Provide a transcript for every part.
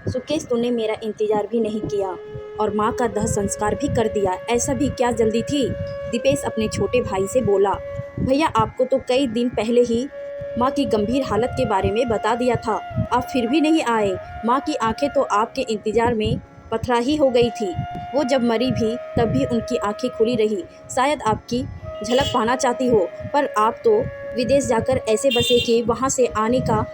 सुकेश, तूने मेरा इंतजार भी नहीं किया और माँ का दाह संस्कार भी कर दिया। ऐसा भी क्या जल्दी थी? दीपेश अपने छोटे भाई से बोला। भैया, आपको तो कई दिन पहले ही माँ की गंभीर हालत के बारे में बता दिया था, आप फिर भी नहीं आए। माँ की आंखें तो आपके इंतजार में पथराही हो गई थी। वो जब मरी भी तब भी उनकी आंखें खुली रही। शायद आपकी झलक पाना चाहती हो, पर आप तो विदेश जाकर ऐसे बसे कि वहाँ से आने का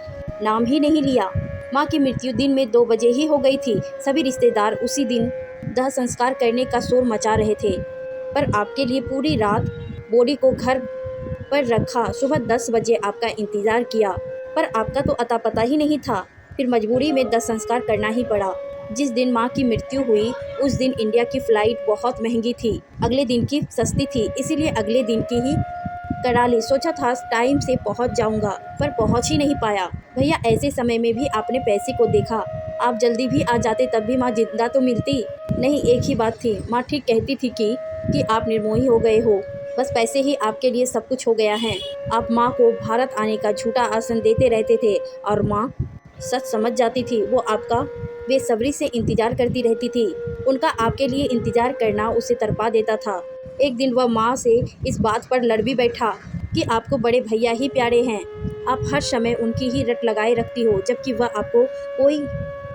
नाम ही नहीं लिया। माँ की मृत्यु दिन में 2 बजे ही हो गई थी। सभी रिश्तेदार उसी दिन दाह संस्कार करने का शोर मचा रहे थे, पर आपके लिए पूरी रात बॉडी को घर पर रखा। सुबह 10 बजे आपका इंतजार किया, पर आपका तो अता पता ही नहीं था। फिर मजबूरी में दाह संस्कार करना ही पड़ा। जिस दिन माँ की मृत्यु हुई उस दिन इंडिया की फ़्लाइट बहुत महंगी थी, अगले दिन की सस्ती थी, इसीलिए अगले दिन की ही करा ली। सोचा था टाइम से पहुंच जाऊंगा, पर पहुंच ही नहीं पाया। भैया, ऐसे समय में भी आपने पैसे को देखा। आप जल्दी भी आ जाते तब भी माँ जिंदा तो मिलती। नहीं, एक ही बात थी, माँ ठीक कहती थी कि आप निर्मोही हो गए हो। बस पैसे ही आपके लिए सब कुछ हो गया है। आप माँ को भारत आने का झूठा आश्वासन देते रहते थे और माँ सच समझ जाती थी। वो आपका बेसब्री से इंतजार करती रहती थी। उनका आपके लिए इंतजार करना उसे तड़पा देता था। एक दिन वह माँ से इस बात पर लड़ भी बैठा कि आपको बड़े भैया ही प्यारे हैं। आप हर समय उनकी ही रट लगाए रखती हो, जबकि वह आपको कोई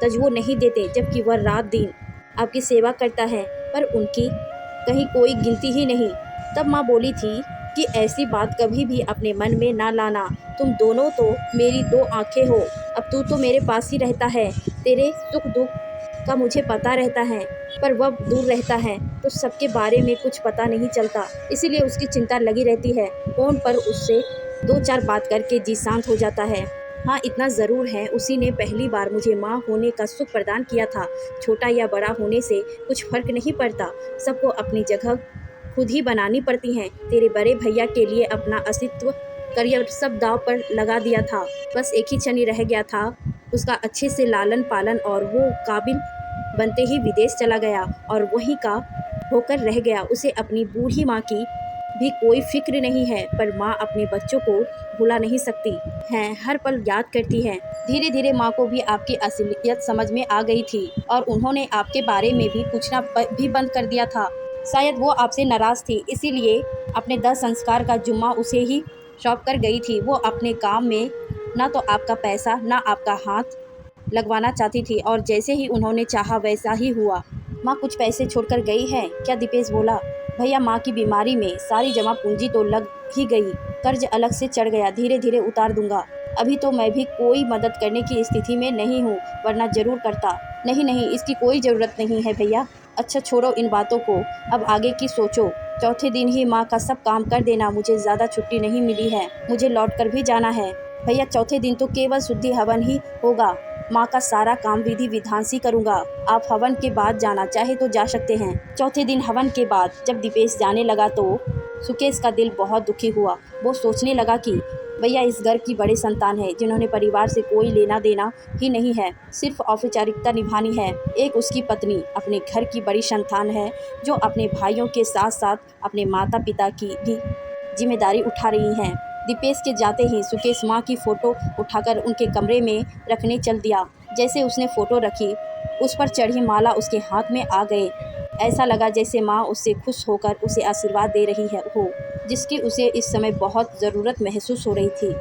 तवज्जो नहीं देते, जबकि वह रात दिन आपकी सेवा करता है, पर उनकी कहीं कोई गिनती ही नहीं। तब माँ बोली थी कि ऐसी बात कभी भी अपने मन में ना लाना। तुम दोनों तो मेरी 2 आँखें हो। अब तू तो मेरे पास ही रहता है, तेरे सुख दुख का मुझे पता रहता है, पर वह दूर रहता है तो सबके बारे में कुछ पता नहीं चलता, इसीलिए उसकी चिंता लगी रहती है। फ़ोन पर उससे 2-4 बात करके जी शांत हो जाता है। हाँ, इतना ज़रूर है, उसी ने पहली बार मुझे माँ होने का सुख प्रदान किया था। छोटा या बड़ा होने से कुछ फ़र्क नहीं पड़ता, सबको अपनी जगह खुद ही बनानी पड़ती हैं। तेरे बड़े भैया के लिए अपना अस्तित्व, करियर सब दांव पर लगा दिया था। बस एक ही क्षण रह गया था उसका अच्छे से लालन पालन, और वो काबिल बनते ही विदेश चला गया और वहीं का होकर रह गया। उसे अपनी बूढ़ी माँ की भी कोई फिक्र नहीं है, पर माँ अपने बच्चों को भुला नहीं सकती है, हर पल याद करती है। धीरे धीरे माँ को भी आपकी असलियत समझ में आ गई थी और उन्होंने आपके बारे में भी पूछना भी बंद कर दिया था। शायद वो आपसे नाराज़ थी, इसीलिए अपने दाह संस्कार का जुम्मा उसे ही सौंप कर गई थी। वो अपने काम में ना तो आपका पैसा ना आपका हाथ लगवाना चाहती थी, और जैसे ही उन्होंने चाहा वैसा ही हुआ। माँ कुछ पैसे छोड़कर गई है क्या? दीपेश बोला। भैया, माँ की बीमारी में सारी जमा पूंजी तो लग ही गई, कर्ज अलग से चढ़ गया, धीरे धीरे उतार दूंगा। अभी तो मैं भी कोई मदद करने की स्थिति में नहीं हूँ, वरना जरूर करता। नहीं नहीं, इसकी कोई ज़रूरत नहीं है भैया। अच्छा छोड़ो इन बातों को, अब आगे की सोचो। चौथे दिन ही माँ का सब काम कर देना, मुझे ज़्यादा छुट्टी नहीं मिली है, मुझे लौट कर भी जाना है। भैया, चौथे दिन तो केवल शुद्धि हवन ही होगा, माँ का सारा काम विधि विधान से करूँगा। आप हवन के बाद जाना चाहे तो जा सकते हैं। चौथे दिन हवन के बाद जब दीपेश जाने लगा तो सुकेश का दिल बहुत दुखी हुआ। वो सोचने लगा कि भैया इस घर की बड़ी संतान है, जिन्होंने परिवार से कोई लेना देना ही नहीं है, सिर्फ औपचारिकता निभानी है। एक उसकी पत्नी अपने घर की बड़ी संतान है, जो अपने भाइयों के साथ साथ अपने माता पिता की भी जिम्मेदारी उठा रही हैं। दीपेश के जाते ही सुकेश माँ की फ़ोटो उठाकर उनके कमरे में रखने चल दिया। जैसे उसने फ़ोटो रखी, उस पर चढ़ी माला उसके हाथ में आ गए। ऐसा लगा जैसे माँ उससे खुश होकर उसे आशीर्वाद दे रही है हो, जिसकी उसे इस समय बहुत ज़रूरत महसूस हो रही थी।